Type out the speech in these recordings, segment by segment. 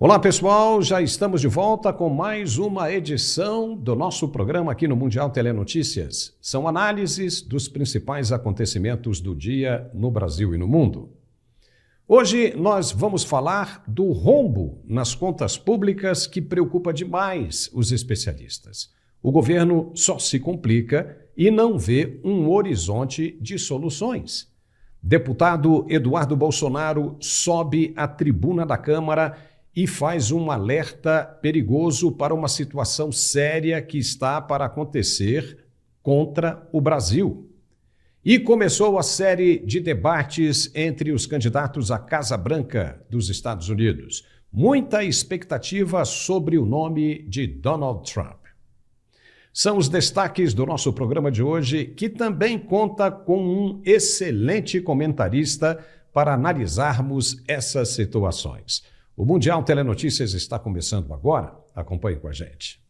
Olá pessoal, já estamos de volta com mais uma edição do nosso programa aqui no Mundial Telenotícias. São análises dos principais acontecimentos do dia no Brasil e no mundo. Hoje nós vamos falar do rombo nas contas públicas que preocupa demais os especialistas. O governo só se complica e não vê um horizonte de soluções. Deputado Eduardo Bolsonaro sobe à tribuna da Câmara e faz um alerta perigoso para uma situação séria que está para acontecer contra o Brasil. E começou a série de debates entre os candidatos à Casa Branca dos Estados Unidos. Muita expectativa sobre o nome de Donald Trump. São os destaques do nosso programa de hoje, que também conta com um excelente comentarista para analisarmos essas situações. O Mundial Telenotícias está começando agora. Acompanhe com a gente.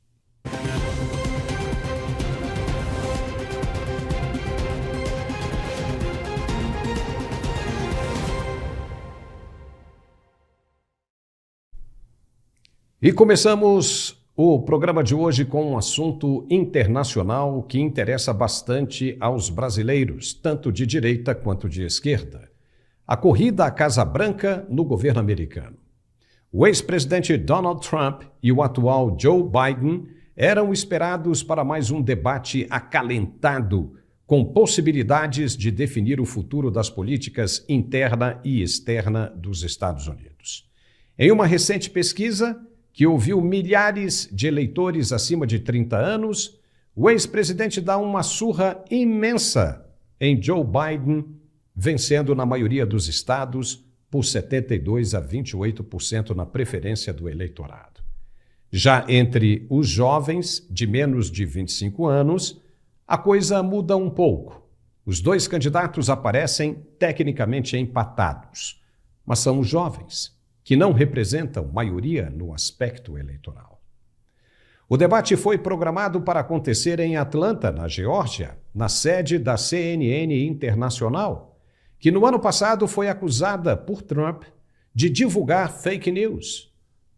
E começamos o programa de hoje com um assunto internacional que interessa bastante aos brasileiros, tanto de direita quanto de esquerda. A corrida à Casa Branca no governo americano. O ex-presidente Donald Trump e o atual Joe Biden eram esperados para mais um debate acalentado, com possibilidades de definir o futuro das políticas interna e externa dos Estados Unidos. Em uma recente pesquisa, que ouviu milhares de eleitores acima de 30 anos, o ex-presidente dá uma surra imensa em Joe Biden, vencendo na maioria dos estados por 72% a 28% na preferência do eleitorado. Já entre os jovens de menos de 25 anos, a coisa muda um pouco. Os dois candidatos aparecem tecnicamente empatados, mas são os jovens, que não representam maioria no aspecto eleitoral. O debate foi programado para acontecer em Atlanta, na Geórgia, na sede da CNN Internacional, que no ano passado foi acusada por Trump de divulgar fake news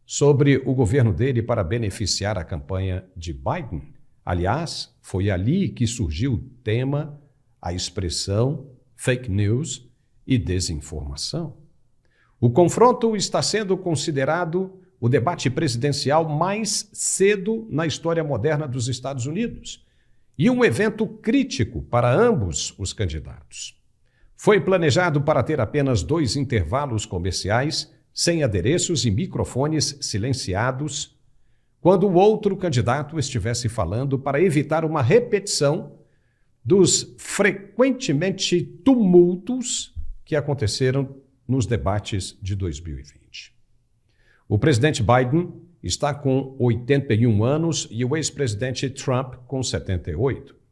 sobre o governo dele para beneficiar a campanha de Biden. Aliás, foi ali que surgiu o tema, a expressão fake news e desinformação. O confronto está sendo considerado o debate presidencial mais cedo na história moderna dos Estados Unidos e um evento crítico para ambos os candidatos. Foi planejado para ter apenas 2 intervalos comerciais, sem adereços e microfones silenciados, quando o outro candidato estivesse falando para evitar uma repetição dos frequentemente tumultos que aconteceram nos debates de 2020. O presidente Biden está com 81 anos e o ex-presidente Trump com 78.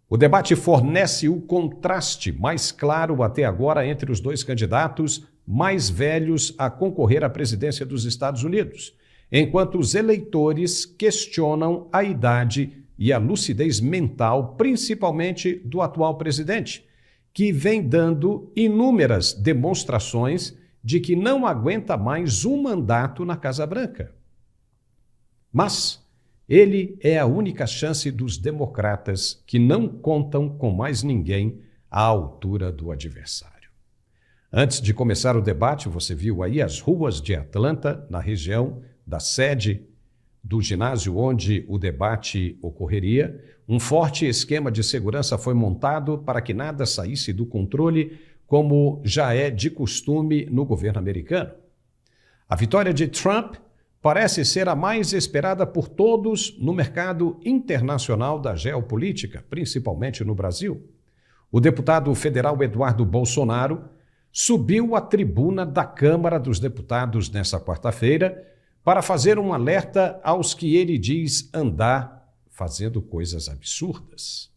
O debate fornece o contraste mais claro até agora entre os dois candidatos mais velhos a concorrer à presidência dos Estados Unidos, enquanto os eleitores questionam a idade e a lucidez mental, principalmente do atual presidente, que vem dando inúmeras demonstrações de que não aguenta mais um mandato na Casa Branca. Mas ele é a única chance dos democratas que não contam com mais ninguém à altura do adversário. Antes de começar o debate, você viu aí as ruas de Atlanta, na região da sede do ginásio onde o debate ocorreria. Um forte esquema de segurança foi montado para que nada saísse do controle, como já é de costume no governo americano. A vitória de Trump parece ser a mais esperada por todos no mercado internacional da geopolítica, principalmente no Brasil. O deputado federal Eduardo Bolsonaro subiu à tribuna da Câmara dos Deputados nesta quarta-feira para fazer um alerta aos que ele diz andar fazendo coisas absurdas.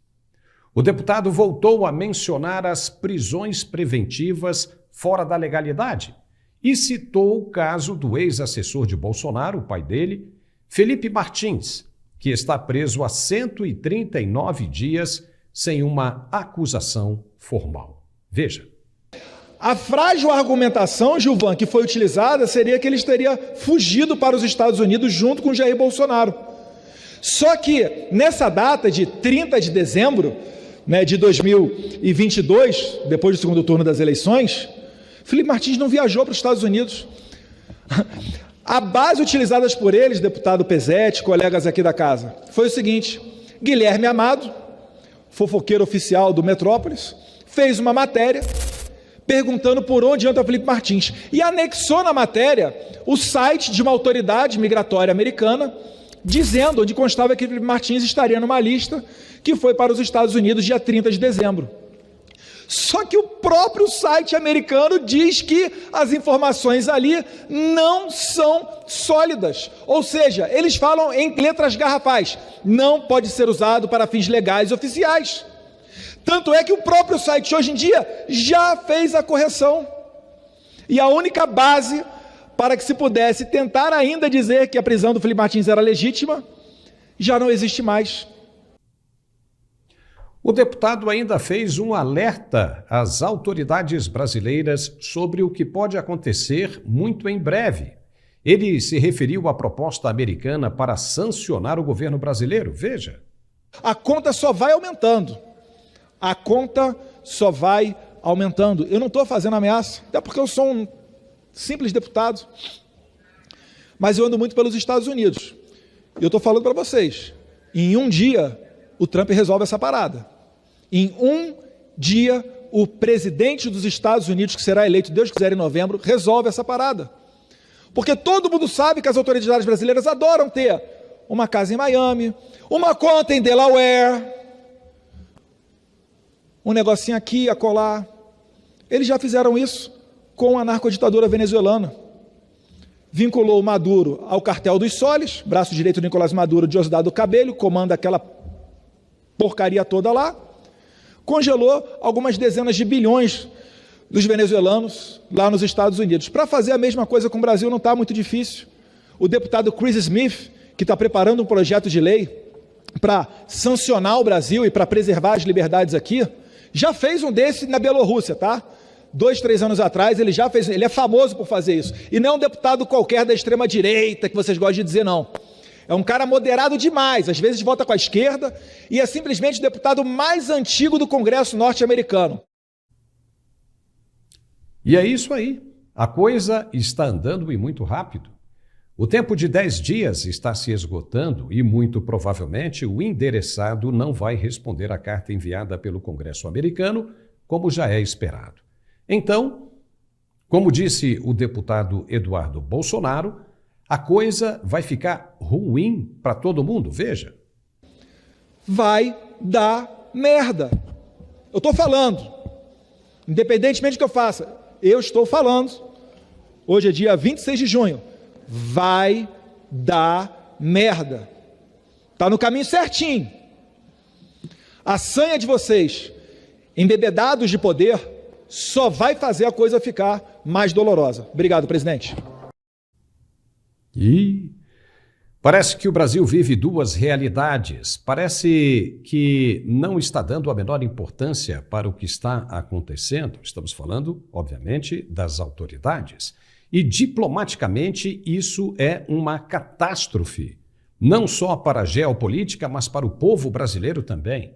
O deputado voltou a mencionar as prisões preventivas fora da legalidade e citou o caso do ex-assessor de Bolsonaro, o pai dele, Felipe Martins, que está preso há 139 dias sem uma acusação formal. Veja. A frágil argumentação, Gilvan, que foi utilizada seria que ele teria fugido para os Estados Unidos junto com Jair Bolsonaro. Só que nessa data de 30 de dezembro, né, de 2022, depois do segundo turno das eleições, Felipe Martins não viajou para os Estados Unidos. A base utilizada por eles, deputado Pezzetti, colegas aqui da casa, foi o seguinte: Guilherme Amado, fofoqueiro oficial do Metrópolis, fez uma matéria perguntando por onde anda Felipe Martins e anexou na matéria o site de uma autoridade migratória americana, dizendo onde constava que Felipe Martins estaria numa lista que foi para os Estados Unidos dia 30 de dezembro. Só que o próprio site americano diz que as informações ali não são sólidas. Ou seja, eles falam em letras garrafais. Não pode ser usado para fins legais e oficiais. Tanto é que o próprio site hoje em dia já fez a correção. E a única base para que se pudesse tentar ainda dizer que a prisão do Felipe Martins era legítima, já não existe mais. O deputado ainda fez um alerta às autoridades brasileiras sobre o que pode acontecer muito em breve. Ele se referiu à proposta americana para sancionar o governo brasileiro. Veja. A conta só vai aumentando. A conta só vai aumentando. Eu não estou fazendo ameaça, até porque eu sou um simples deputado. Mas eu ando muito pelos Estados Unidos. E eu estou falando para vocês, em um dia o Trump resolve essa parada. Em um dia o presidente dos Estados Unidos, que será eleito, Deus quiser, em novembro, resolve essa parada. Porque todo mundo sabe que as autoridades brasileiras adoram ter uma casa em Miami, uma conta em Delaware, um negocinho aqui, acolá. Eles já fizeram isso com a narcoditadura venezuelana. Vinculou Maduro ao cartel dos Soles, braço direito do Nicolás Maduro, Diosdado Cabello, comanda aquela porcaria toda lá. Congelou algumas dezenas de bilhões dos venezuelanos lá nos Estados Unidos. Para fazer a mesma coisa com o Brasil não está muito difícil. O deputado Chris Smith, que está preparando um projeto de lei para sancionar o Brasil e para preservar as liberdades aqui, já fez um desse na Bielorrússia, tá? 2, 3 anos atrás ele já fez, ele é famoso por fazer isso. E não é um deputado qualquer da extrema-direita que vocês gostam de dizer, não. É um cara moderado demais, às vezes vota com a esquerda, e é simplesmente o deputado mais antigo do Congresso norte-americano. E é isso aí. A coisa está andando e muito rápido. O tempo de 10 dias está se esgotando e, muito provavelmente, o endereçado não vai responder à carta enviada pelo Congresso americano, como já é esperado. Então, como disse o deputado Eduardo Bolsonaro, a coisa vai ficar ruim para todo mundo, veja. Vai dar merda. Eu estou falando, independentemente do que eu faça, eu estou falando, hoje é dia 26 de junho, vai dar merda. Está no caminho certinho. A sanha de vocês, embebedados de poder, só vai fazer a coisa ficar mais dolorosa. Obrigado, presidente. E parece que o Brasil vive duas realidades. Parece que não está dando a menor importância para o que está acontecendo. Estamos falando, obviamente, das autoridades. E diplomaticamente isso é uma catástrofe, não só para a geopolítica, mas para o povo brasileiro também.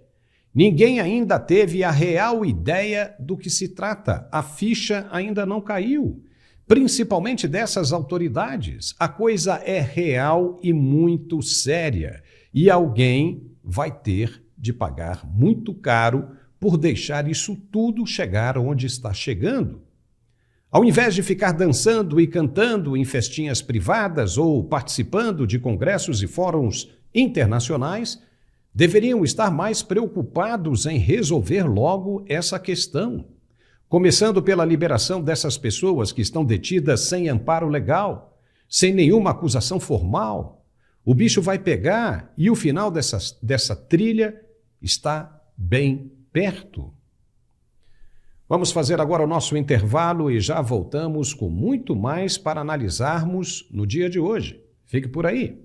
Ninguém ainda teve a real ideia do que se trata, a ficha ainda não caiu, principalmente dessas autoridades. A coisa é real e muito séria, e alguém vai ter de pagar muito caro por deixar isso tudo chegar onde está chegando. Ao invés de ficar dançando e cantando em festinhas privadas ou participando de congressos e fóruns internacionais, deveriam estar mais preocupados em resolver logo essa questão, começando pela liberação dessas pessoas que estão detidas sem amparo legal, sem nenhuma acusação formal. O bicho vai pegar e o final dessa trilha está bem perto. Vamos fazer agora o nosso intervalo e já voltamos com muito mais para analisarmos no dia de hoje. Fique por aí.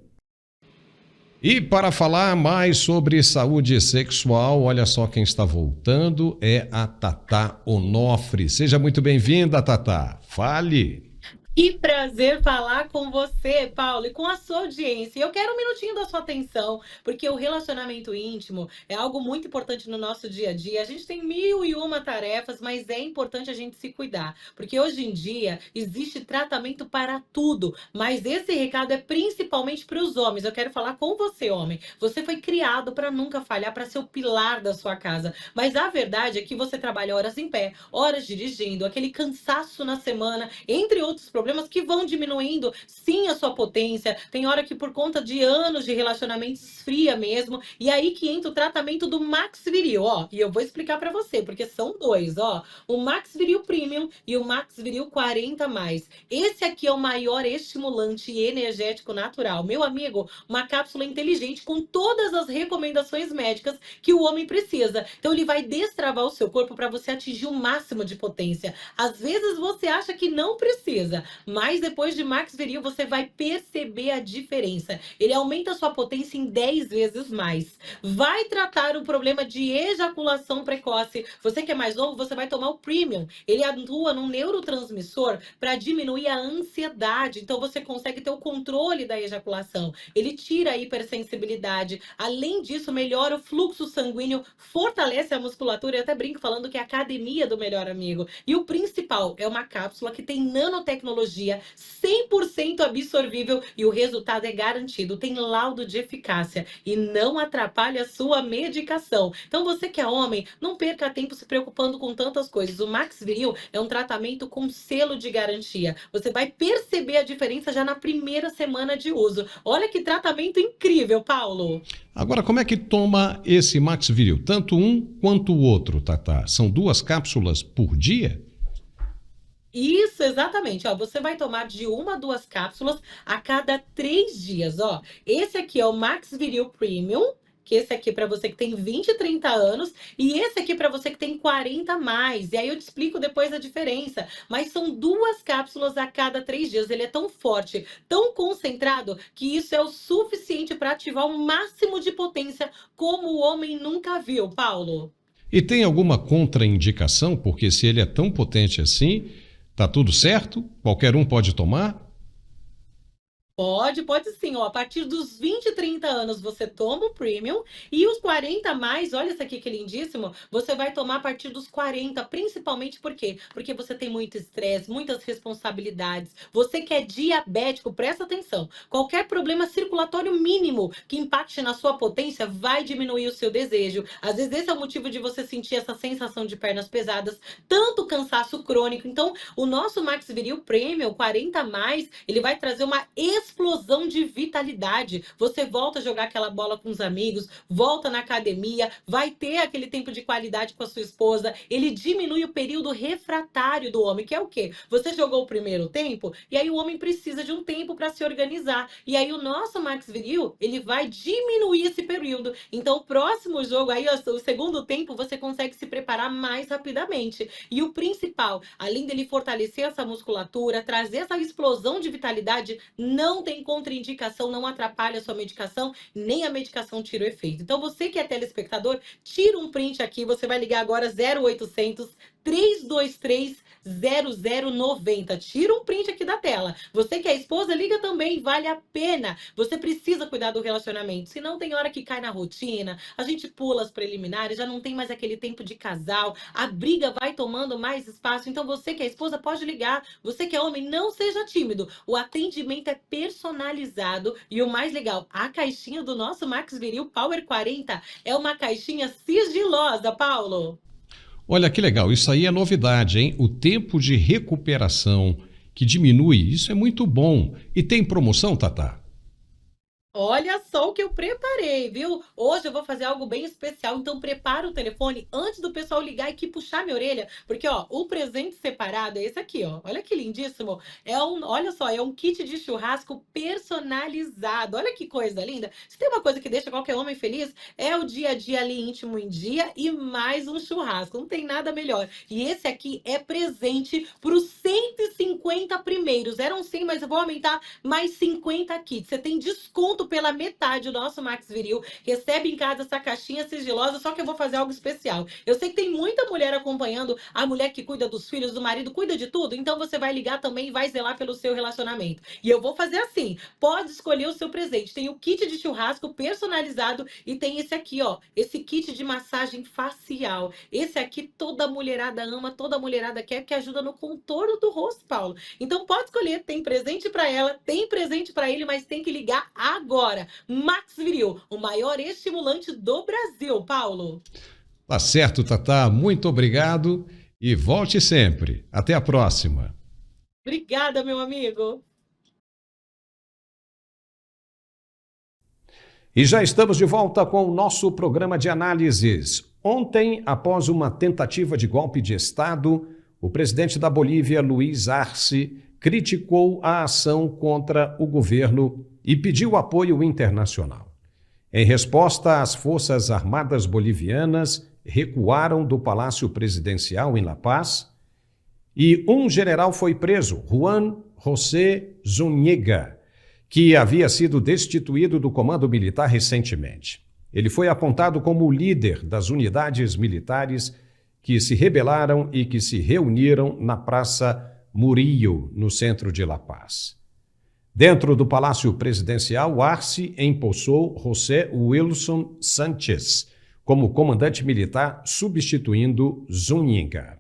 E para falar mais sobre saúde sexual, olha só quem está voltando, é a Tatá Onofre. Seja muito bem-vinda, Tatá. Fale. Que prazer falar com você, Paulo, e com a sua audiência. Eu quero um minutinho da sua atenção, porque o relacionamento íntimo é algo muito importante no nosso dia a dia. A gente tem mil e uma tarefas, mas é importante a gente se cuidar, porque hoje em dia existe tratamento para tudo, mas esse recado é principalmente para os homens. Eu quero falar com você, homem. Você foi criado para nunca falhar, para ser o pilar da sua casa, mas a verdade é que você trabalha horas em pé, horas dirigindo, aquele cansaço na semana, entre outros problemas que vão diminuindo, sim, a sua potência. Tem hora que por conta de anos de relacionamento esfria mesmo. E aí que entra o tratamento do Max Viril, ó. E eu vou explicar para você, porque são dois, ó. O Max Viril Premium e o Max Viril 40+. Esse aqui é o maior estimulante energético natural. Meu amigo, uma cápsula inteligente com todas as recomendações médicas que o homem precisa. Então ele vai destravar o seu corpo para você atingir o máximo de potência. Às vezes você acha que não precisa, mas depois de Max Viril você vai perceber a diferença. Ele aumenta a sua potência em 10 vezes mais. Vai tratar o problema de ejaculação precoce. Você que é mais novo, você vai tomar o Premium. Ele atua num neurotransmissor para diminuir a ansiedade. Então você consegue ter o controle da ejaculação. Ele tira a hipersensibilidade. Além disso, melhora o fluxo sanguíneo, fortalece a musculatura. Eu até brinco falando que é a academia do melhor amigo. E o principal, é uma cápsula que tem nanotecnologia 100% absorvível e o resultado é garantido. Tem laudo de eficácia e não atrapalha a sua medicação. Então você que é homem, não perca tempo se preocupando com tantas coisas. O Max Viril é um tratamento com selo de garantia. Você vai perceber a diferença já na primeira semana de uso. Olha que tratamento incrível, Paulo! Agora, como é que toma esse Max Viril? Tanto um quanto o outro, Tatá? São 2 cápsulas por dia? Isso, exatamente. Ó, você vai tomar de 1 a 2 cápsulas a cada 3 dias. Ó, esse aqui é o Max Viril Premium, que esse aqui para você que tem 20 e 30 anos, e esse aqui para você que tem 40+. E aí eu te explico depois a diferença. Mas são 2 cápsulas a cada 3 dias. Ele é tão forte, tão concentrado, que isso é o suficiente para ativar o máximo de potência como o homem nunca viu, Paulo. E tem alguma contraindicação? Porque se ele é tão potente assim, tá tudo certo? Qualquer um pode tomar? Pode sim. Ó, a partir dos 20 e 30 anos você toma o Premium e os 40+, olha isso aqui que lindíssimo, você vai tomar a partir dos 40, principalmente por quê? Porque você tem muito estresse, muitas responsabilidades. Você que é diabético, presta atenção. Qualquer problema circulatório mínimo que impacte na sua potência vai diminuir o seu desejo. Às vezes esse é o motivo de você sentir essa sensação de pernas pesadas, tanto cansaço crônico. Então, o nosso Max Viril Premium 40+, ele vai trazer uma explosão de vitalidade. Você volta a jogar aquela bola com os amigos, volta na academia, vai ter aquele tempo de qualidade com a sua esposa. Ele diminui o período refratário do homem, que é o quê? Você jogou o primeiro tempo e aí o homem precisa de um tempo para se organizar. E aí o nosso Max Viril, ele vai diminuir esse período. Então o próximo jogo aí, o segundo tempo, você consegue se preparar mais rapidamente. E o principal, além dele fortalecer essa musculatura, trazer essa explosão de vitalidade, não tem contraindicação, não atrapalha a sua medicação, nem a medicação tira o efeito. Então você que é telespectador, tira um print aqui, você vai ligar agora 0800 323 0090. Tira um print aqui da tela. Você que é esposa, liga também, vale a pena. Você precisa cuidar do relacionamento, senão tem hora que cai na rotina, a gente pula as preliminares, já não tem mais aquele tempo de casal, a briga vai tomando mais espaço. Então você que é esposa, pode ligar. Você que é homem, não seja tímido. O atendimento é personalizado e o mais legal, a caixinha do nosso Max Viril Power 40 é uma caixinha sigilosa, Paulo. Olha que legal, isso aí é novidade, hein? O tempo de recuperação que diminui, isso é muito bom. E tem promoção, Tatá? Olha só o que eu preparei, viu? Hoje eu vou fazer algo bem especial, então prepara o telefone antes do pessoal ligar e que puxar minha orelha, porque ó, o presente separado é esse aqui, ó. Olha que lindíssimo. Olha só, é um kit de churrasco personalizado. Olha que coisa linda. Se tem uma coisa que deixa qualquer homem feliz, é o dia a dia ali íntimo em dia e mais um churrasco. Não tem nada melhor. E esse aqui é presente para os 150 primeiros. Eram 100, mas eu vou aumentar mais 50 kits. Você tem desconto pela metade o nosso Max Viril, recebe em casa essa caixinha sigilosa, só que eu vou fazer algo especial. Eu sei que tem muita mulher acompanhando, a mulher que cuida dos filhos, do marido, cuida de tudo, então você vai ligar também e vai zelar pelo seu relacionamento. E eu vou fazer assim, pode escolher o seu presente. Tem o kit de churrasco personalizado e tem esse aqui, ó, esse kit de massagem facial. Esse aqui toda mulherada ama, toda mulherada quer, que ajuda no contorno do rosto, Paulo. Então pode escolher, tem presente para ela, tem presente para ele, mas tem que ligar agora. Max Viril, o maior estimulante do Brasil, Paulo. Tá certo, Tatá. Muito obrigado e volte sempre. Até a próxima. Obrigada, meu amigo. E já estamos de volta com o nosso programa de análises. Ontem, após uma tentativa de golpe de Estado, o presidente da Bolívia, Luiz Arce, criticou a ação contra o governo e pediu apoio internacional. Em resposta, as Forças Armadas bolivianas recuaram do Palácio Presidencial em La Paz e um general foi preso, Juan José Zúñiga, que havia sido destituído do comando militar recentemente. Ele foi apontado como o líder das unidades militares que se rebelaram e que se reuniram na Praça Murillo, no centro de La Paz. Dentro do Palácio Presidencial, Arce empossou José Wilson Sánchez como comandante militar, substituindo Zúñiga.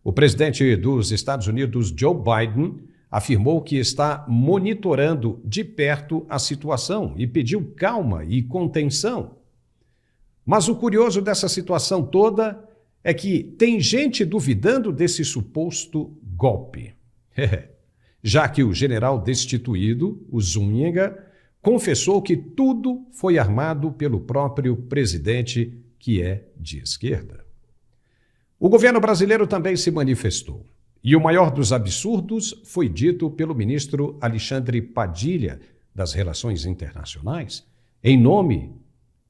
O presidente dos Estados Unidos, Joe Biden, afirmou que está monitorando de perto a situação e pediu calma e contenção. Mas o curioso dessa situação toda é que tem gente duvidando desse suposto golpe. Já que o general destituído, o Zúñiga, confessou que tudo foi armado pelo próprio presidente, que é de esquerda. O governo brasileiro também se manifestou. E o maior dos absurdos foi dito pelo ministro Alexandre Padilha, das Relações Internacionais, em nome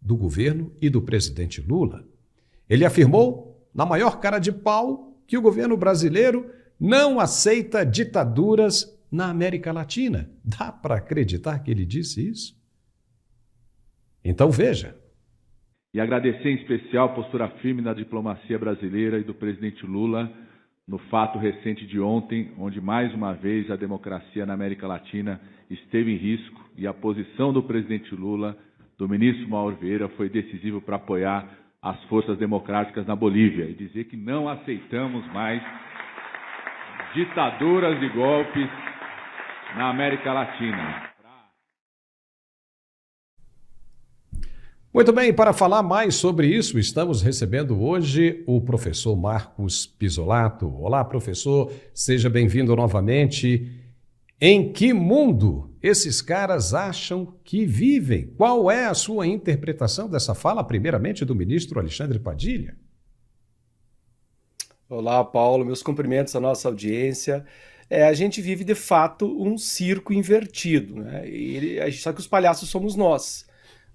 do governo e do presidente Lula. Ele afirmou, na maior cara de pau, que o governo brasileiro não aceita ditaduras na América Latina. Dá para acreditar que ele disse isso? Então veja. E agradecer em especial a postura firme da diplomacia brasileira e do presidente Lula no fato recente de ontem, onde mais uma vez a democracia na América Latina esteve em risco e a posição do presidente Lula, do ministro Mauro Vieira, foi decisiva para apoiar as forças democráticas na Bolívia e dizer que não aceitamos mais ditaduras e golpes na América Latina. Muito bem, para falar mais sobre isso, estamos recebendo hoje o professor Marcos Pisolato. Olá, professor, seja bem-vindo novamente. Em que mundo esses caras acham que vivem? Qual é a sua interpretação dessa fala, primeiramente, do ministro Alexandre Padilha? Olá, Paulo, meus cumprimentos à nossa audiência. A gente vive, de fato, um circo invertido, né? Só que os palhaços somos nós.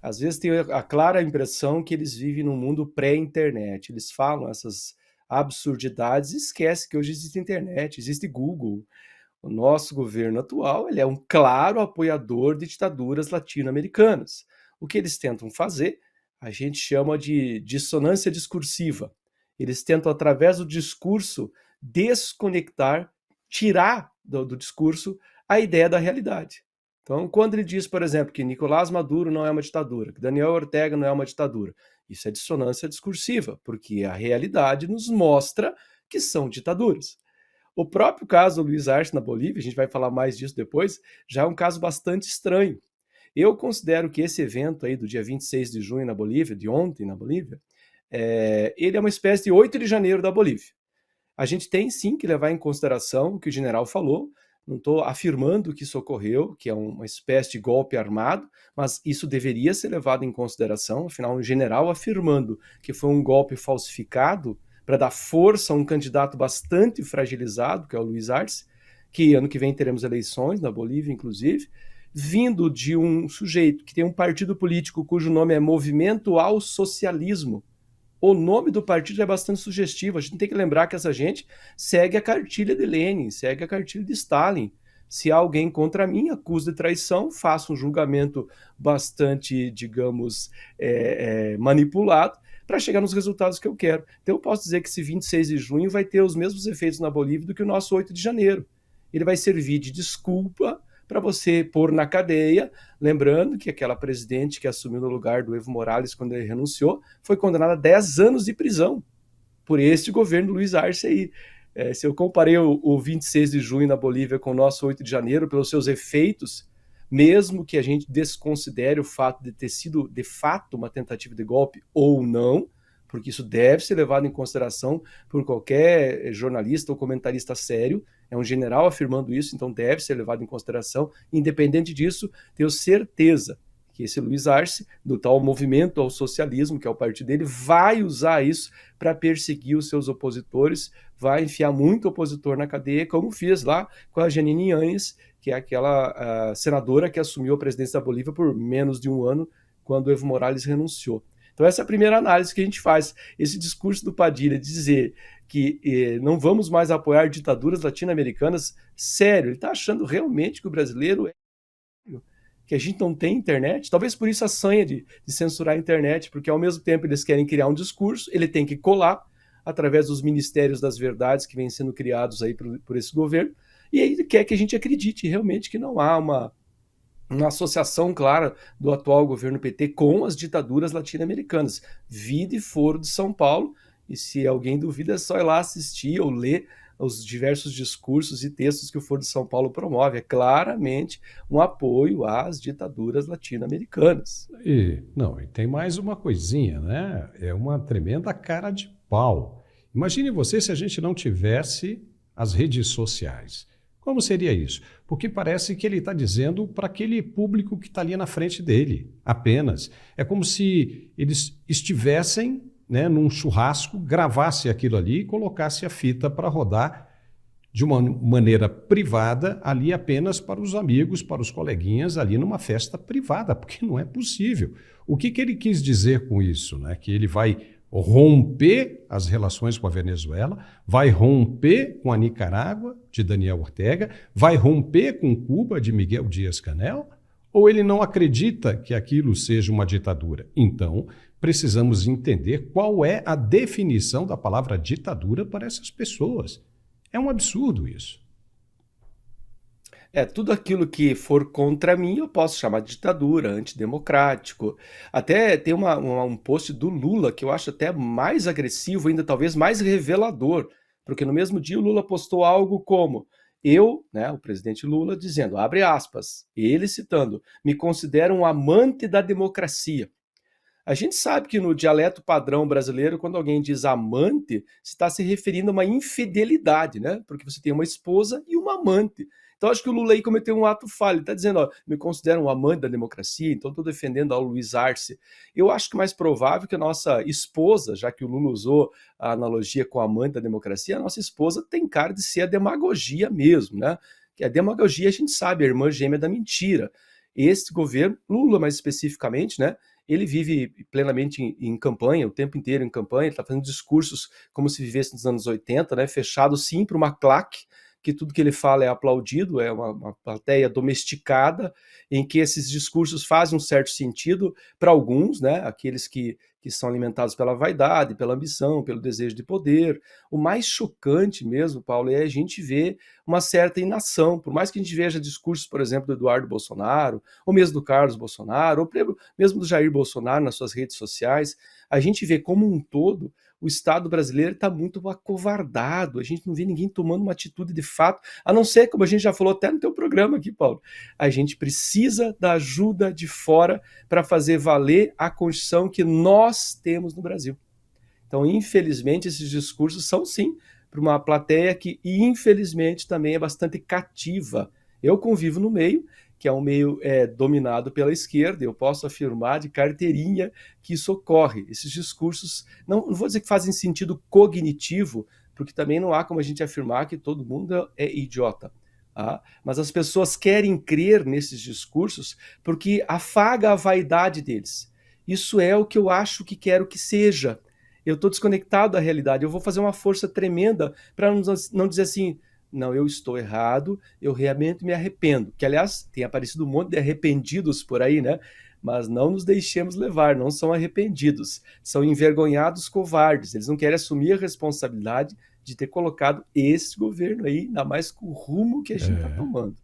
Às vezes tenho a clara impressão que eles vivem num mundo pré-internet. Eles falam essas absurdidades e esquecem que hoje existe internet, existe Google. O nosso governo atual ele é um claro apoiador de ditaduras latino-americanas. O que eles tentam fazer, a gente chama de dissonância discursiva. Eles tentam, através do discurso, desconectar, tirar do discurso a ideia da realidade. Então, quando ele diz, por exemplo, que Nicolás Maduro não é uma ditadura, que Daniel Ortega não é uma ditadura, isso é dissonância discursiva, porque a realidade nos mostra que são ditaduras. O próprio caso do Luiz Arce na Bolívia, a gente vai falar mais disso depois, já é um caso bastante estranho. Eu considero que esse evento aí do dia 26 de junho na Bolívia, de ontem na Bolívia, ele é uma espécie de 8 de janeiro da Bolívia. A gente tem sim que levar em consideração o que o general falou. Não estou afirmando que isso ocorreu, que é uma espécie de golpe armado, mas isso deveria ser levado em consideração. Afinal, um general afirmando que foi um golpe falsificado para dar força a um candidato bastante fragilizado, que é o Luiz Arce, que ano que vem teremos eleições na Bolívia, inclusive, vindo de um sujeito que tem um partido político cujo nome é Movimento ao Socialismo. O nome do partido é bastante sugestivo. A gente tem que lembrar que essa gente segue a cartilha de Lenin, segue a cartilha de Stalin, Se há alguém contra mim, acuso de traição, faço um julgamento bastante, digamos, manipulado, para chegar nos resultados que eu quero. Então eu posso dizer que esse 26 de junho vai ter os mesmos efeitos na Bolívia do que o nosso 8 de janeiro. Ele vai servir de desculpa para você pôr na cadeia, lembrando que aquela presidente que assumiu no lugar do Evo Morales quando ele renunciou, foi condenada a 10 anos de prisão por este governo Luiz Arce aí. Se eu comparei o 26 de junho na Bolívia com o nosso 8 de janeiro, pelos seus efeitos, mesmo que a gente desconsidere o fato de ter sido, de fato, uma tentativa de golpe ou não, porque isso deve ser levado em consideração por qualquer jornalista ou comentarista sério, é um general afirmando isso, então deve ser levado em consideração. Independente disso, tenho certeza que esse Luiz Arce, do tal movimento ao socialismo, que é o partido dele, vai usar isso para perseguir os seus opositores, vai enfiar muito opositor na cadeia, como fez lá com a Jeanine Áñez, que é aquela senadora que assumiu a presidência da Bolívia por menos de um ano, quando o Evo Morales renunciou. Então essa é a primeira análise que a gente faz. Esse discurso do Padilha de dizer que não vamos mais apoiar ditaduras latino-americanas, sério, ele está achando realmente que o brasileiro que a gente não tem internet? Talvez por isso a sanha de censurar a internet, porque ao mesmo tempo eles querem criar um discurso, ele tem que colar através dos ministérios das verdades que vêm sendo criados aí por esse governo, e aí ele quer que a gente acredite realmente que não há uma associação clara do atual governo PT com as ditaduras latino-americanas. Vida e Foro de São Paulo, e se alguém duvida é só ir lá assistir ou ler os diversos discursos e textos que o Foro de São Paulo promove. É claramente um apoio às ditaduras latino-americanas. E tem mais uma coisinha, né? É uma tremenda cara de pau. Imagine você se a gente não tivesse as redes sociais. Como seria isso? Porque parece que ele está dizendo para aquele público que está ali na frente dele, apenas. É como se eles estivessem, né, num churrasco, gravasse aquilo ali e colocasse a fita para rodar de uma maneira privada ali apenas para os amigos, para os coleguinhas ali numa festa privada, porque não é possível. O que ele quis dizer com isso? Né? Que ele vai romper as relações com a Venezuela, vai romper com a Nicarágua, de Daniel Ortega, vai romper com Cuba, de Miguel Dias-Canel? Ou ele não acredita que aquilo seja uma ditadura? Então, precisamos entender qual é a definição da palavra ditadura para essas pessoas. É um absurdo isso. Tudo aquilo que for contra mim eu posso chamar de ditadura, antidemocrático. Até tem um post do Lula que eu acho até mais agressivo, ainda talvez mais revelador, porque no mesmo dia o Lula postou algo como: eu, né, o presidente Lula, dizendo, abre aspas, ele citando, me considero um amante da democracia. A gente sabe que no dialeto padrão brasileiro, quando alguém diz amante, se está se referindo a uma infidelidade, né? Porque você tem uma esposa e uma amante. Então acho que o Lula aí cometeu um ato falho. Ele está dizendo, me considero um amante da democracia, então estou defendendo ao Luiz Arce. Eu acho que mais provável que a nossa esposa, já que o Lula usou a analogia com a amante da democracia, a nossa esposa tem cara de ser a demagogia mesmo, né? Que a demagogia a gente sabe, a irmã gêmea da mentira. Esse governo, Lula mais especificamente, né? Ele vive plenamente em campanha, o tempo inteiro em campanha, ele está fazendo discursos como se vivesse nos anos 80, né? Fechado sim para uma claque, que tudo que ele fala é aplaudido, é uma plateia domesticada, em que esses discursos fazem um certo sentido para alguns, né? Aqueles que são alimentados pela vaidade, pela ambição, pelo desejo de poder. O mais chocante mesmo, Paulo, é a gente ver uma certa inação. Por mais que a gente veja discursos, por exemplo, do Eduardo Bolsonaro, ou mesmo do Carlos Bolsonaro, ou mesmo do Jair Bolsonaro nas suas redes sociais, a gente vê como um todo o Estado brasileiro está muito acovardado, a gente não vê ninguém tomando uma atitude de fato, a não ser, como a gente já falou até no teu programa aqui, Paulo, a gente precisa da ajuda de fora para fazer valer a Constituição que nós temos no Brasil. Então, infelizmente, esses discursos são, sim, para uma plateia que, infelizmente, também é bastante cativa. Eu convivo no meio, que é um meio dominado pela esquerda, eu posso afirmar de carteirinha que isso ocorre. Esses discursos, não vou dizer que fazem sentido cognitivo, porque também não há como a gente afirmar que todo mundo é idiota. Tá? Mas as pessoas querem crer nesses discursos porque afaga a vaidade deles. Isso é o que eu acho que quero que seja. Eu estou desconectado da realidade, eu vou fazer uma força tremenda para não dizer assim, não, eu estou errado, eu realmente me arrependo. Que, aliás, tem aparecido um monte de arrependidos por aí, né? Mas não nos deixemos levar, não são arrependidos, são envergonhados covardes. Eles não querem assumir a responsabilidade de ter colocado esse governo aí, ainda mais com o rumo que a gente está tomando.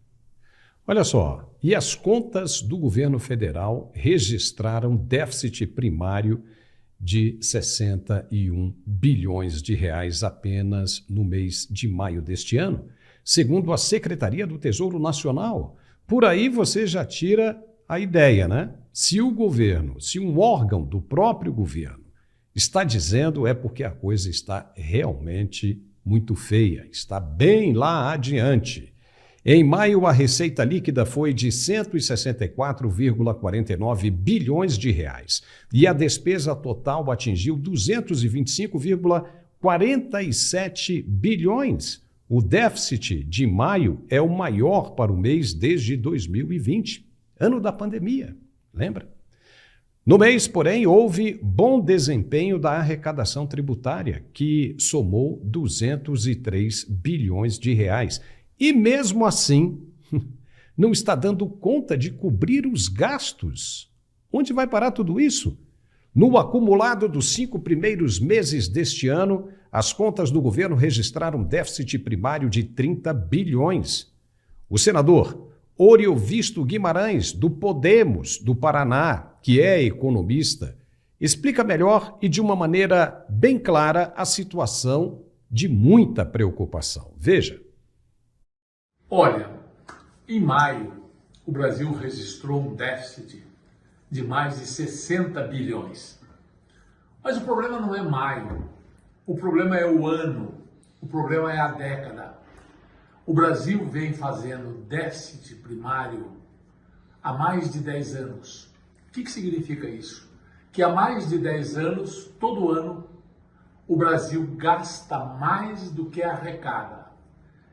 Olha só, e as contas do governo federal registraram déficit primário de 61 bilhões de reais apenas no mês de maio deste ano, segundo a Secretaria do Tesouro Nacional. Por aí você já tira a ideia, né? Se o governo, se um órgão do próprio governo está dizendo, é porque a coisa está realmente muito feia, está bem lá adiante. Em maio, a receita líquida foi de 164,49 bilhões de reais e a despesa total atingiu 225,47 bilhões. O déficit de maio é o maior para o mês desde 2020, ano da pandemia, lembra? No mês, porém, houve bom desempenho da arrecadação tributária, que somou 203 bilhões de reais. E mesmo assim, não está dando conta de cobrir os gastos. Onde vai parar tudo isso? No acumulado dos 5 primeiros meses deste ano, as contas do governo registraram um déficit primário de 30 bilhões. O senador Oriovisto Guimarães, do Podemos, do Paraná, que é economista, explica melhor e de uma maneira bem clara a situação de muita preocupação. Veja. Olha, em maio, o Brasil registrou um déficit de mais de 60 bilhões. Mas o problema não é maio, o problema é o ano, o problema é a década. O Brasil vem fazendo déficit primário há mais de 10 anos. O que significa isso? Que há mais de 10 anos, todo ano, o Brasil gasta mais do que arrecada.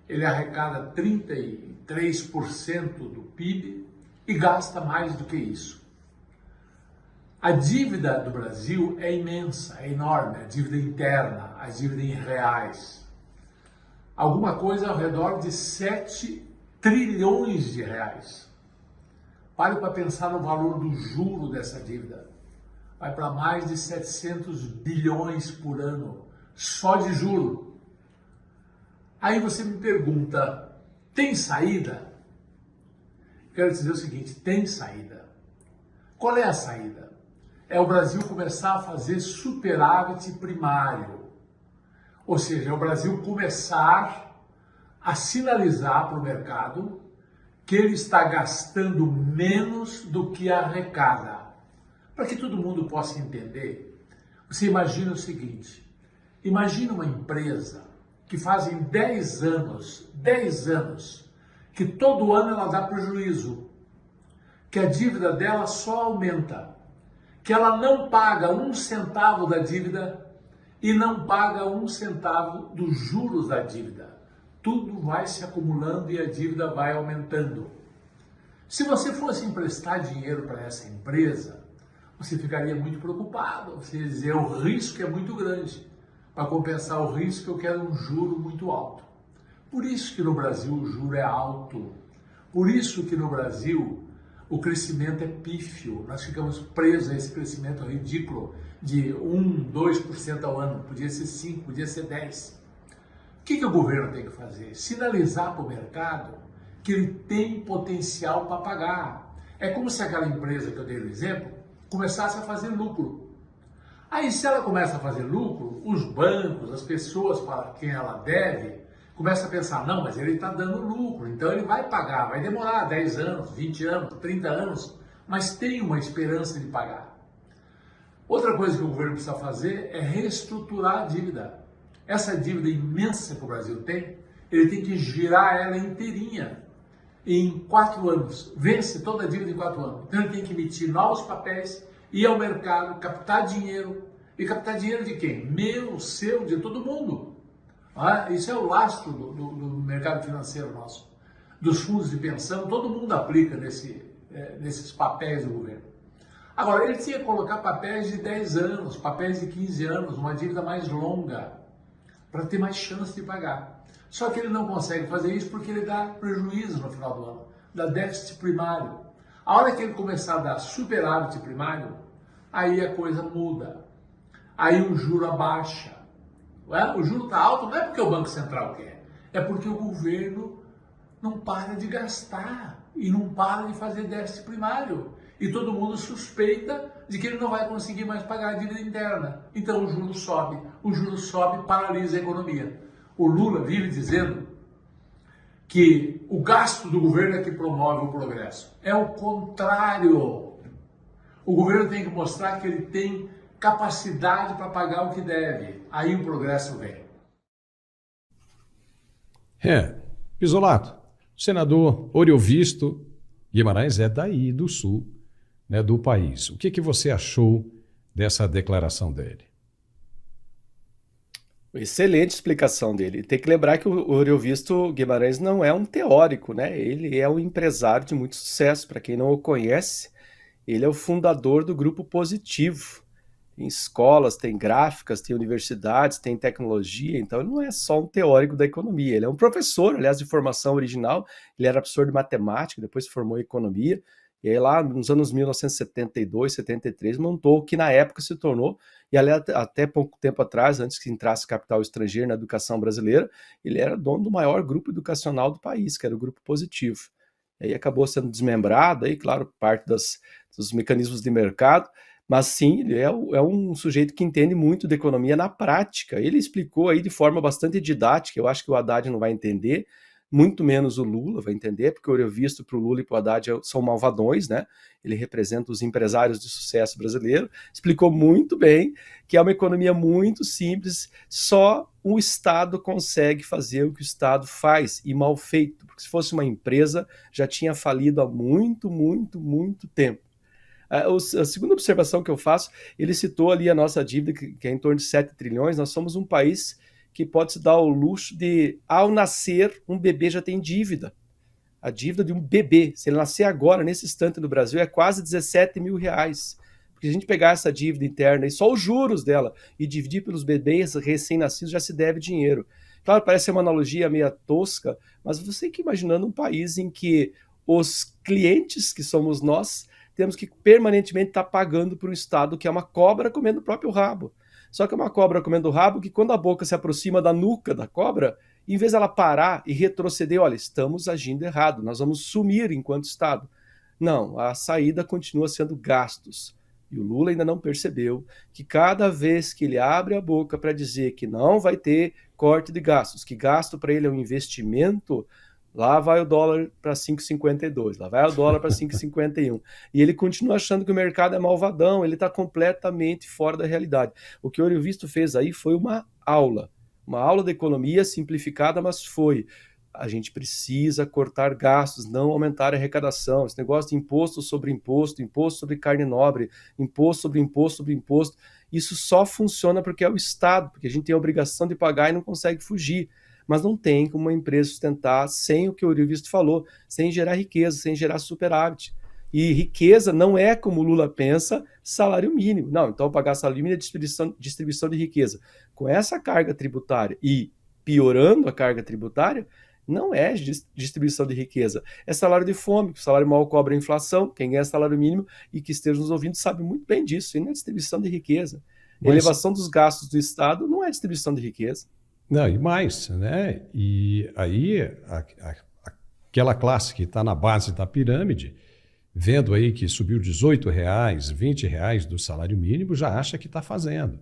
Ele arrecada 33% do PIB e gasta mais do que isso. A dívida do Brasil é imensa, é enorme, a dívida interna, a dívida em reais. Alguma coisa ao redor de 7 trilhões de reais. Pare para pensar no valor do juro dessa dívida. Vai para mais de 700 bilhões por ano, só de juro. Aí você me pergunta, tem saída? Quero dizer o seguinte, tem saída. Qual é a saída? É o Brasil começar a fazer superávit primário. Ou seja, é o Brasil começar a sinalizar para o mercado que ele está gastando menos do que arrecada. Para que todo mundo possa entender, você imagina o seguinte, imagina uma empresa que fazem 10 anos, que todo ano ela dá prejuízo, que a dívida dela só aumenta, que ela não paga 1 centavo da dívida e não paga 1 centavo dos juros da dívida. Tudo vai se acumulando e a dívida vai aumentando. Se você fosse emprestar dinheiro para essa empresa, você ficaria muito preocupado, você ia dizer, o risco é muito grande. Para compensar o risco, eu quero um juro muito alto. Por isso que no Brasil o juro é alto. Por isso que no Brasil o crescimento é pífio. Nós ficamos presos a esse crescimento ridículo de 1, 2% ao ano. Podia ser 5%, podia ser 10%. O que o governo tem que fazer? Sinalizar para o mercado que ele tem potencial para pagar. É como se aquela empresa que eu dei no exemplo começasse a fazer lucro. Aí, se ela começa a fazer lucro, os bancos, as pessoas para quem ela deve, começam a pensar, não, mas ele está dando lucro, então ele vai pagar, vai demorar 10 anos, 20 anos, 30 anos, mas tem uma esperança de pagar. Outra coisa que o governo precisa fazer é reestruturar a dívida. Essa dívida imensa que o Brasil tem, ele tem que girar ela inteirinha em 4 anos, vence toda a dívida em 4 anos. Então ele tem que emitir novos papéis, ir ao mercado, captar dinheiro. E captar dinheiro de quem? Meu, seu, de todo mundo. Isso é o lastro do mercado financeiro nosso. Dos fundos de pensão, todo mundo aplica nesses papéis do governo. Agora, ele tinha que colocar papéis de 10 anos, papéis de 15 anos, uma dívida mais longa, para ter mais chance de pagar. Só que ele não consegue fazer isso porque ele dá prejuízo no final do ano, dá déficit primário. A hora que ele começar a dar superávit primário, aí a coisa muda. Aí o juro abaixa. O juro está alto não é porque o Banco Central quer, é porque o governo não para de gastar e não para de fazer déficit primário. E todo mundo suspeita de que ele não vai conseguir mais pagar a dívida interna. Então o juro sobe, paralisa a economia. O Lula vive dizendo que o gasto do governo é que promove o progresso. É o contrário. O governo tem que mostrar que ele tem capacidade para pagar o que deve. Aí o progresso vem. Pisolato, o senador Oriovisto Guimarães é daí do sul, né, do país. O que você achou dessa declaração dele? Excelente explicação dele. Tem que lembrar que o Oriovisto Guimarães não é um teórico, né? Ele é um empresário de muito sucesso. Para quem não o conhece, ele é o fundador do Grupo Positivo. Tem escolas, tem gráficas, tem universidades, tem tecnologia. Então ele não é só um teórico da economia. Ele é um professor, aliás, de formação original. Ele era professor de matemática, depois se formou em economia. E aí lá nos anos 1972, 73, montou o que na época se tornou, e ali até pouco tempo atrás, antes que entrasse capital estrangeiro na educação brasileira, ele era dono do maior grupo educacional do país, que era o Grupo Positivo. E aí acabou sendo desmembrado, aí, claro, parte dos mecanismos de mercado, mas sim, ele é um sujeito que entende muito de economia na prática. Ele explicou aí de forma bastante didática, eu acho que o Haddad não vai entender, muito menos o Lula vai entender, porque o Oriovisto para o Lula e para o Haddad são malvadões, né? Ele representa os empresários de sucesso brasileiro, explicou muito bem que é uma economia muito simples, só o Estado consegue fazer o que o Estado faz, e mal feito, porque se fosse uma empresa, já tinha falido há muito, muito, muito tempo. A segunda observação que eu faço, ele citou ali a nossa dívida, que é em torno de 7 trilhões, nós somos um país que pode se dar o luxo de, ao nascer, um bebê já tem dívida. A dívida de um bebê, se ele nascer agora, nesse instante no Brasil, é quase 17 mil reais. Porque se a gente pegar essa dívida interna e só os juros dela e dividir pelos bebês recém-nascidos, já se deve dinheiro. Claro, parece uma analogia meio tosca, mas você fica imaginando um país em que os clientes, que somos nós, temos que permanentemente estar pagando para um Estado que é uma cobra comendo o próprio rabo. Só que é uma cobra comendo o rabo que, quando a boca se aproxima da nuca da cobra, em vez dela parar e retroceder, olha, estamos agindo errado, nós vamos sumir enquanto Estado. Não, a saída continua sendo gastos. E o Lula ainda não percebeu que cada vez que ele abre a boca para dizer que não vai ter corte de gastos, que gasto para ele é um investimento, lá vai o dólar para 5,52, lá vai o dólar para 5,51. E ele continua achando que o mercado é malvadão, ele está completamente fora da realidade. O que o Oriovisto fez aí foi uma aula de economia simplificada, mas foi: a gente precisa cortar gastos, não aumentar a arrecadação. Esse negócio de imposto sobre carne nobre, imposto sobre imposto, isso só funciona porque é o Estado, porque a gente tem a obrigação de pagar e não consegue fugir. Mas não tem como uma empresa sustentar sem o que o Oriovisto falou, sem gerar riqueza, sem gerar superávit. E riqueza não é, como o Lula pensa, salário mínimo. Não, então pagar salário mínimo é distribuição de riqueza. Com essa carga tributária e piorando a carga tributária, não é distribuição de riqueza, é salário de fome, o salário mal cobra a inflação, quem ganha salário mínimo e que esteja nos ouvindo sabe muito bem disso, e não é distribuição de riqueza. Elevação dos gastos do Estado não é distribuição de riqueza. Não, e mais, né? E aí aquela classe que está na base da pirâmide, vendo aí que subiu R$18, R$20 do salário mínimo, já acha que está fazendo.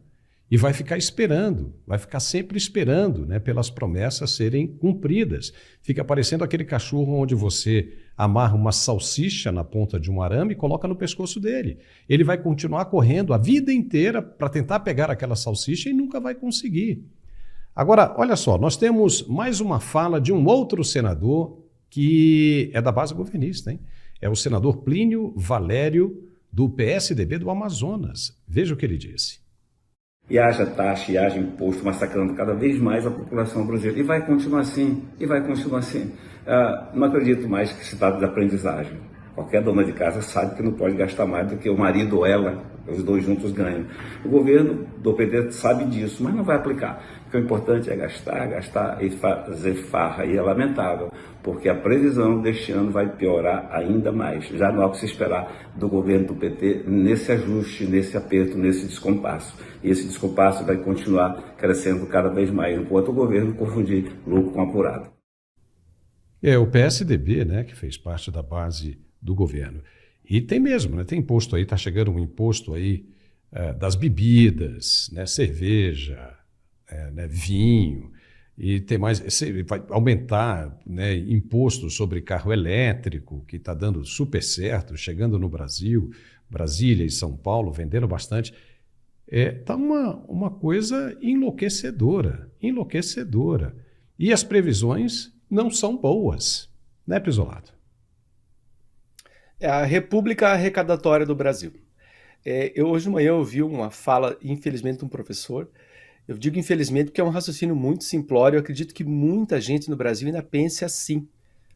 E vai ficar esperando, vai ficar sempre esperando, né, pelas promessas serem cumpridas. Fica parecendo aquele cachorro onde você amarra uma salsicha na ponta de um arame e coloca no pescoço dele. Ele vai continuar correndo a vida inteira para tentar pegar aquela salsicha e nunca vai conseguir. Agora, olha só, nós temos mais uma fala de um outro senador que é da base governista, hein? É o senador Plínio Valério, do PSDB do Amazonas. Veja o que ele disse. E haja taxa, e haja imposto, massacrando cada vez mais a população brasileira. E vai continuar assim, Não acredito mais que se trata de aprendizagem. Qualquer dona de casa sabe que não pode gastar mais do que o marido ou ela, os dois juntos ganham. O governo do PT sabe disso, mas não vai aplicar. Porque o importante é gastar e fazer farra. E é lamentável, porque a previsão deste ano vai piorar ainda mais. Já não há o que se esperar do governo do PT nesse ajuste, nesse aperto, nesse descompasso. E esse descompasso vai continuar crescendo cada vez mais, enquanto o governo confundir lucro com apurado. É o PSDB, né, que fez parte da base do governo. E tem mesmo, né? Tem imposto aí, está chegando um imposto aí das bebidas, né? Cerveja, né? Vinho, e tem mais, vai aumentar, né? Imposto sobre carro elétrico, que está dando super certo, chegando no Brasil, Brasília e São Paulo, vendendo bastante. Tá uma coisa enlouquecedora. E as previsões não são boas, né, Pisolato? É a República Arrecadatória do Brasil. Hoje de manhã eu ouvi uma fala, infelizmente, de um professor. Eu digo infelizmente porque é um raciocínio muito simplório. Eu acredito que muita gente no Brasil ainda pense assim.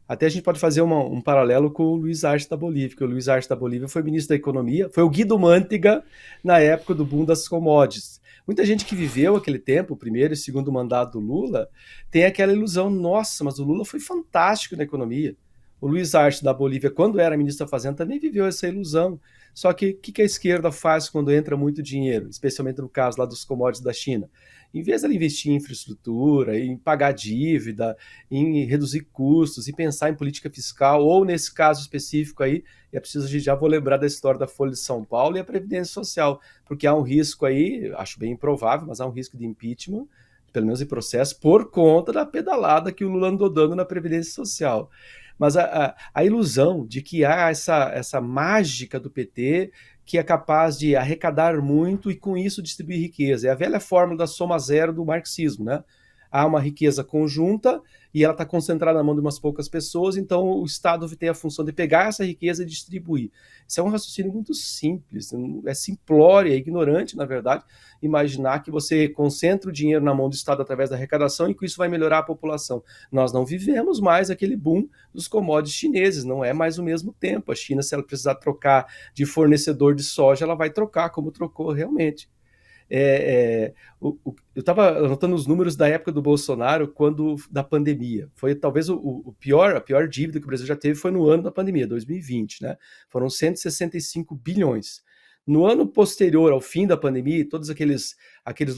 Até a gente pode fazer um paralelo com o Luiz Arce da Bolívia, porque o Luiz Arce da Bolívia foi ministro da Economia, foi o Guido Mantega na época do boom das commodities. Muita gente que viveu aquele tempo, o primeiro e segundo mandato do Lula, tem aquela ilusão, nossa, mas o Lula foi fantástico na economia. O Luiz Arce da Bolívia, quando era ministro da Fazenda, também viveu essa ilusão. Só que o que a esquerda faz quando entra muito dinheiro, especialmente no caso lá dos commodities da China? Em vez de ela investir em infraestrutura, em pagar dívida, em reduzir custos, em pensar em política fiscal, ou nesse caso específico aí, é preciso, já vou lembrar da história da Folha de São Paulo e a Previdência Social, porque há um risco aí, acho bem improvável, mas há um risco de impeachment, pelo menos em processo, por conta da pedalada que o Lula andou dando na Previdência Social. Mas a ilusão de que há essa mágica do PT que é capaz de arrecadar muito e com isso distribuir riqueza. É a velha fórmula da soma zero do marxismo, né? Há uma riqueza conjunta e ela está concentrada na mão de umas poucas pessoas, então o Estado tem a função de pegar essa riqueza e distribuir. Isso é um raciocínio muito simples, é simplório, é ignorante, na verdade, imaginar que você concentra o dinheiro na mão do Estado através da arrecadação e que isso vai melhorar a população. Nós não vivemos mais aquele boom dos commodities chineses, não é mais o mesmo tempo. A China, se ela precisar trocar de fornecedor de soja, ela vai trocar como trocou realmente. Eu estava anotando os números da época do Bolsonaro, da pandemia. Foi talvez a pior dívida que o Brasil já teve foi no ano da pandemia, 2020, né? Foram 165 bilhões. No ano posterior ao fim da pandemia, todos aqueles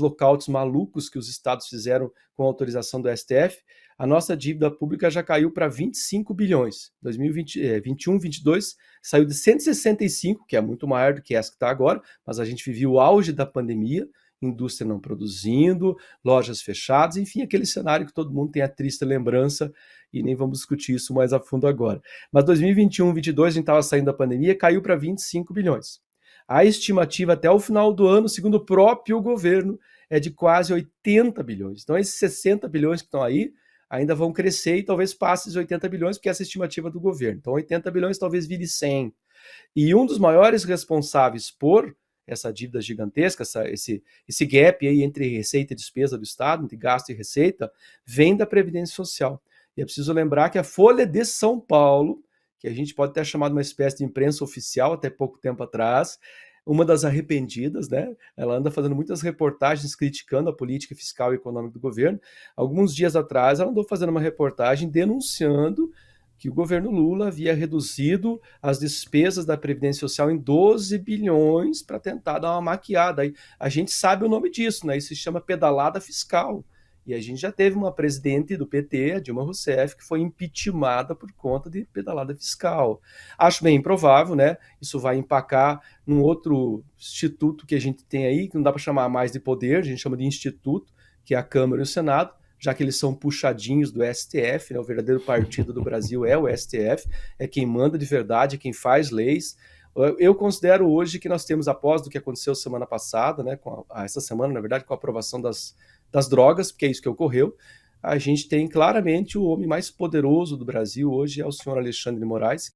lockouts malucos que os estados fizeram com a autorização do STF, a nossa dívida pública já caiu para 25 bilhões. 2021, 22, saiu de 165, que é muito maior do que essa que está agora, mas a gente viveu o auge da pandemia, indústria não produzindo, lojas fechadas, enfim, aquele cenário que todo mundo tem a triste lembrança, e nem vamos discutir isso mais a fundo agora. Mas 2021, 22, a gente estava saindo da pandemia, caiu para 25 bilhões. A estimativa até o final do ano, segundo o próprio governo, é de quase 80 bilhões. Então, esses 60 bilhões que estão aí ainda vão crescer e talvez passe os 80 bilhões, porque essa é a estimativa do governo. Então, 80 bilhões talvez vire 100. E um dos maiores responsáveis por essa dívida gigantesca, esse gap aí entre receita e despesa do Estado, entre gasto e receita, vem da Previdência Social. E é preciso lembrar que a Folha de São Paulo, que a gente pode ter chamado uma espécie de imprensa oficial até pouco tempo atrás, uma das arrependidas, né? Ela anda fazendo muitas reportagens criticando a política fiscal e econômica do governo. Alguns dias atrás, ela andou fazendo uma reportagem denunciando que o governo Lula havia reduzido as despesas da Previdência Social em 12 bilhões para tentar dar uma maquiada. Aí, a gente sabe o nome disso, né? Isso se chama pedalada fiscal. E a gente já teve uma presidente do PT, a Dilma Rousseff, que foi impeachmentada por conta de pedalada fiscal. Acho bem improvável, né? Isso vai empacar num outro instituto que a gente tem aí, que não dá para chamar mais de poder, a gente chama de instituto, que é a Câmara e o Senado, já que eles são puxadinhos do STF, né? O verdadeiro partido do Brasil é o STF, é quem manda de verdade, é quem faz leis. Eu considero hoje que nós temos, após do que aconteceu semana passada, né, essa semana, na verdade, com a aprovação das drogas, porque é isso que ocorreu, a gente tem claramente o homem mais poderoso do Brasil hoje, é o senhor Alexandre de Moraes,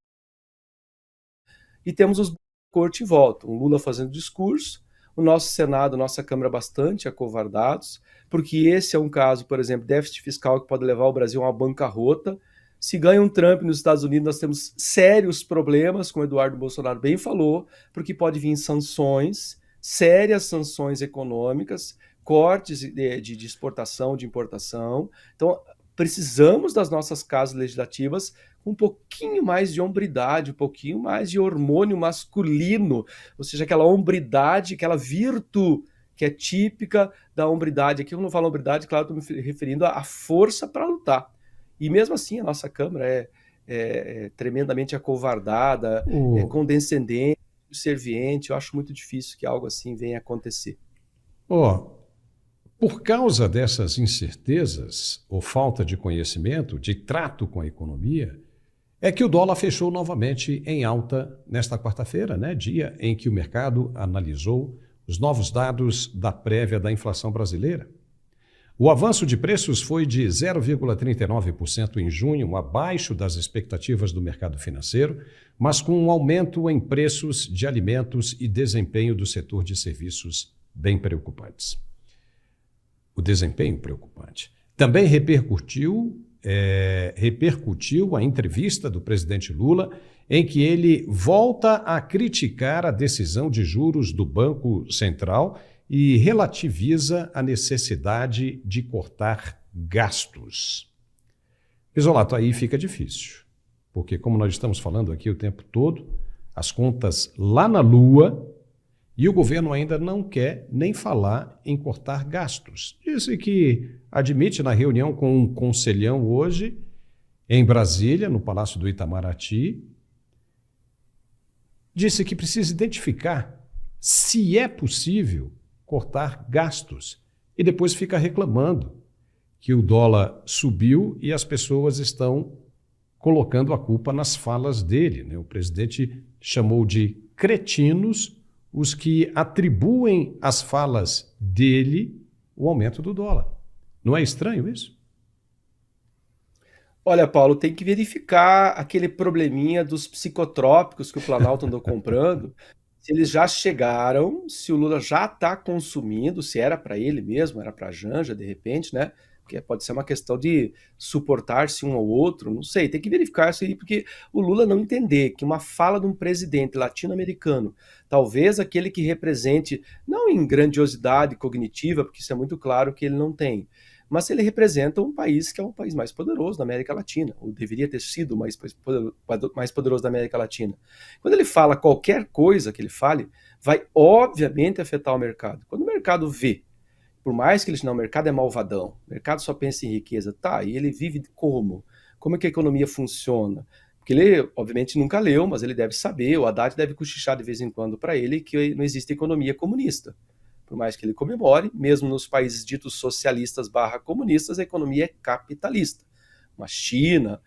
e temos os corte em volta, o Lula fazendo discurso, o nosso Senado, a nossa Câmara bastante acovardados, porque esse é um caso, por exemplo, déficit fiscal que pode levar o Brasil a uma bancarrota. Se ganha um Trump nos Estados Unidos, nós temos sérios problemas, como o Eduardo Bolsonaro bem falou, porque pode vir sanções, sérias sanções econômicas, cortes de exportação, de importação. Então, precisamos das nossas casas legislativas com um pouquinho mais de hombridade, um pouquinho mais de hormônio masculino, ou seja, aquela hombridade, aquela virtude que é típica da hombridade. Aqui eu não falo hombridade, claro, estou me referindo à força para lutar. E mesmo assim a nossa Câmara é tremendamente acovardada, condescendente, serviente. Eu acho muito difícil que algo assim venha a acontecer. Por causa dessas incertezas ou falta de conhecimento, de trato com a economia, é que o dólar fechou novamente em alta nesta quarta-feira, né? Dia em que o mercado analisou os novos dados da prévia da inflação brasileira. O avanço de preços foi de 0,39% em junho, abaixo das expectativas do mercado financeiro, mas com um aumento em preços de alimentos e desempenho do setor de serviços bem preocupantes. O desempenho preocupante. Também repercutiu a entrevista do presidente Lula, em que ele volta a criticar a decisão de juros do Banco Central e relativiza a necessidade de cortar gastos. Isolato, aí fica difícil, porque como nós estamos falando aqui o tempo todo, as contas lá na lua e o governo ainda não quer nem falar em cortar gastos. Disse que admite na reunião com um conselhão hoje em Brasília, no Palácio do Itamaraty, disse que precisa identificar se é possível cortar gastos e depois fica reclamando que o dólar subiu e as pessoas estão colocando a culpa nas falas dele, né? O presidente chamou de cretinos os que atribuem às falas dele o aumento do dólar. Não é estranho isso? Olha, Paulo, tem que verificar aquele probleminha dos psicotrópicos que o Planalto andou comprando, se eles já chegaram, se o Lula já está consumindo, se era para ele mesmo, era para a Janja, de repente, né? Porque pode ser uma questão de suportar-se um ao outro, não sei, tem que verificar isso aí, porque o Lula não entender que uma fala de um presidente latino-americano, talvez aquele que represente, não em grandiosidade cognitiva, porque isso é muito claro que ele não tem, mas ele representa um país que é um país mais poderoso da América Latina, ou deveria ter sido o mais poderoso da América Latina. Quando ele fala qualquer coisa que ele fale, vai obviamente afetar o mercado. Quando o mercado vê, por mais que ele não, o mercado é malvadão, o mercado só pensa em riqueza, tá, e ele vive como? Como é que a economia funciona? Porque ele, obviamente, nunca leu, mas ele deve saber, o Haddad deve cochichar de vez em quando para ele que não existe economia comunista. Por mais que ele comemore, mesmo nos países ditos socialistas / comunistas, a economia é capitalista. Uma China,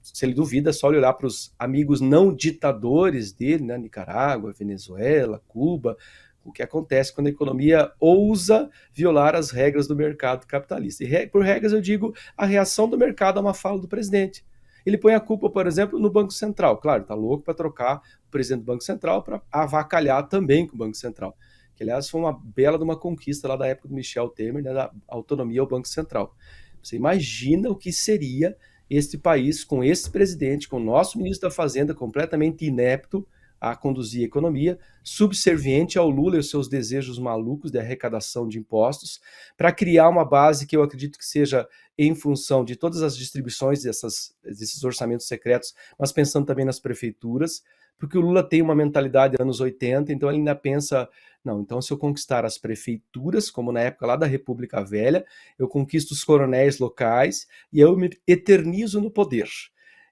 se ele duvida, é só ele olhar para os amigos não ditadores dele, né? Nicarágua, Venezuela, Cuba, o que acontece quando a economia ousa violar as regras do mercado capitalista. E por regras eu digo a reação do mercado a uma fala do presidente. Ele põe a culpa, por exemplo, no Banco Central. Claro, está louco para trocar o presidente do Banco Central para avacalhar também com o Banco Central. Que, aliás, foi uma bela de uma conquista lá da época do Michel Temer, né, da autonomia ao Banco Central. Você imagina o que seria este país com esse presidente, com o nosso ministro da Fazenda completamente inepto a conduzir a economia, subserviente ao Lula e aos seus desejos malucos de arrecadação de impostos, para criar uma base que eu acredito que seja em função de todas as distribuições desses orçamentos secretos, mas pensando também nas prefeituras, porque o Lula tem uma mentalidade dos anos 80, então ele ainda pensa, não, então se eu conquistar as prefeituras, como na época lá da República Velha, eu conquisto os coronéis locais e eu me eternizo no poder.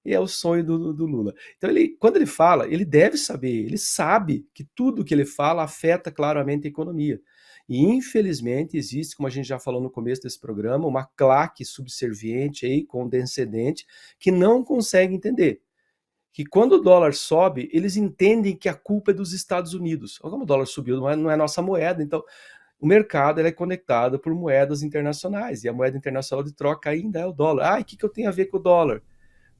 E é o sonho do Lula. Então, quando ele fala, ele deve saber, ele sabe que tudo que ele fala afeta claramente a economia. E, infelizmente, existe, como a gente já falou no começo desse programa, uma claque subserviente e condescendente que não consegue entender que quando o dólar sobe, eles entendem que a culpa é dos Estados Unidos. Como o dólar subiu, não é nossa moeda, então o mercado é conectado por moedas internacionais, e a moeda internacional de troca ainda é o dólar. O que eu tenho a ver com o dólar?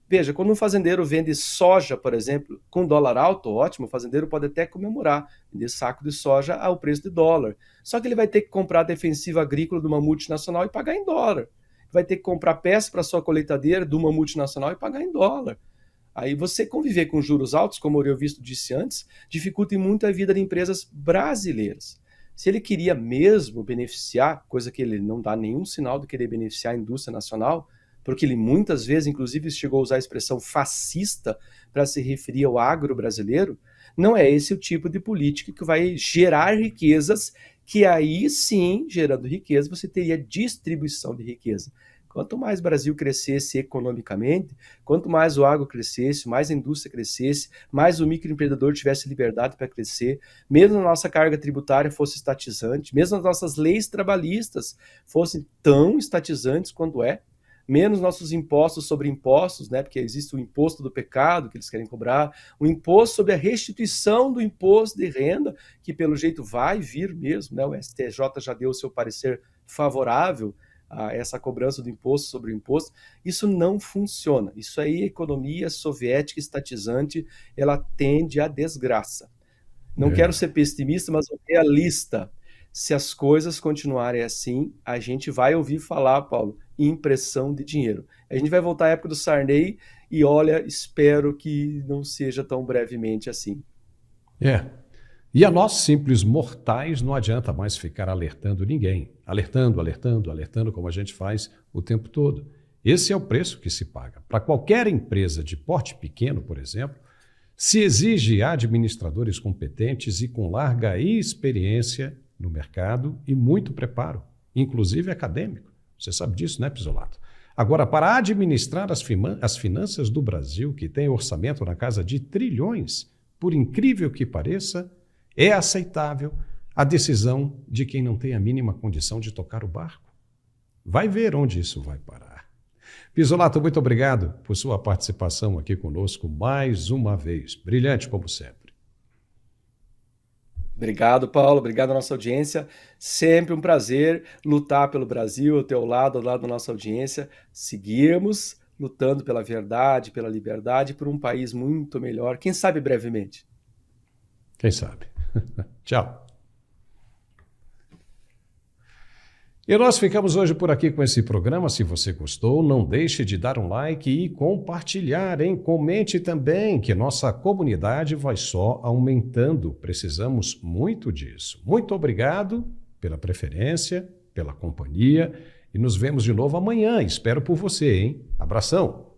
Veja, quando um fazendeiro vende soja, por exemplo, com dólar alto, ótimo, o fazendeiro pode até comemorar, vender saco de soja ao preço de dólar. Só que ele vai ter que comprar a defensiva agrícola de uma multinacional e pagar em dólar. vai ter que comprar peça para sua colheitadeira de uma multinacional e pagar em dólar. Aí você conviver com juros altos, como o Aurélio Visto disse antes, dificulta muito a vida de empresas brasileiras. Se ele queria mesmo beneficiar, coisa que ele não dá nenhum sinal de querer beneficiar a indústria nacional, porque ele muitas vezes, inclusive, chegou a usar a expressão fascista para se referir ao agro brasileiro, não é esse o tipo de política que vai gerar riquezas, que aí sim, gerando riqueza, você teria distribuição de riqueza. Quanto mais o Brasil crescesse economicamente, quanto mais o agro crescesse, mais a indústria crescesse, mais o microempreendedor tivesse liberdade para crescer, mesmo a nossa carga tributária fosse estatizante, mesmo as nossas leis trabalhistas fossem tão estatizantes quanto menos nossos impostos sobre impostos, né? Porque existe o imposto do pecado que eles querem cobrar, o imposto sobre a restituição do imposto de renda, que pelo jeito vai vir mesmo, né? O STJ já deu o seu parecer favorável a essa cobrança do imposto sobre o imposto. Isso não funciona. Isso aí, a economia soviética estatizante, ela tende à desgraça. Não quero ser pessimista, mas realista. Se as coisas continuarem assim, a gente vai ouvir falar, Paulo, em impressão de dinheiro. A gente vai voltar à época do Sarney e, olha, espero que não seja tão brevemente assim. E a nós, simples mortais, não adianta mais ficar alertando ninguém. Alertando, como a gente faz o tempo todo. Esse é o preço que se paga. Para qualquer empresa de porte pequeno, por exemplo, se exige administradores competentes e com larga experiência no mercado e muito preparo, inclusive acadêmico. Você sabe disso, né, Pisolato? Agora, para administrar as finanças do Brasil, que tem orçamento na casa de trilhões, por incrível que pareça, é aceitável a decisão de quem não tem a mínima condição de tocar o barco. Vai ver onde isso vai parar. Pisolato, muito obrigado por sua participação aqui conosco mais uma vez. Brilhante, como sempre. Obrigado, Paulo. Obrigado à nossa audiência. Sempre um prazer lutar pelo Brasil, ao teu lado, ao lado da nossa audiência. Seguirmos lutando pela verdade, pela liberdade, por um país muito melhor. Quem sabe brevemente. Quem sabe. Tchau. E nós ficamos hoje por aqui com esse programa. Se você gostou, não deixe de dar um like e compartilhar, hein? Comente também, que nossa comunidade vai só aumentando. Precisamos muito disso. Muito obrigado pela preferência, pela companhia e nos vemos de novo amanhã. Espero por você, hein? Abração!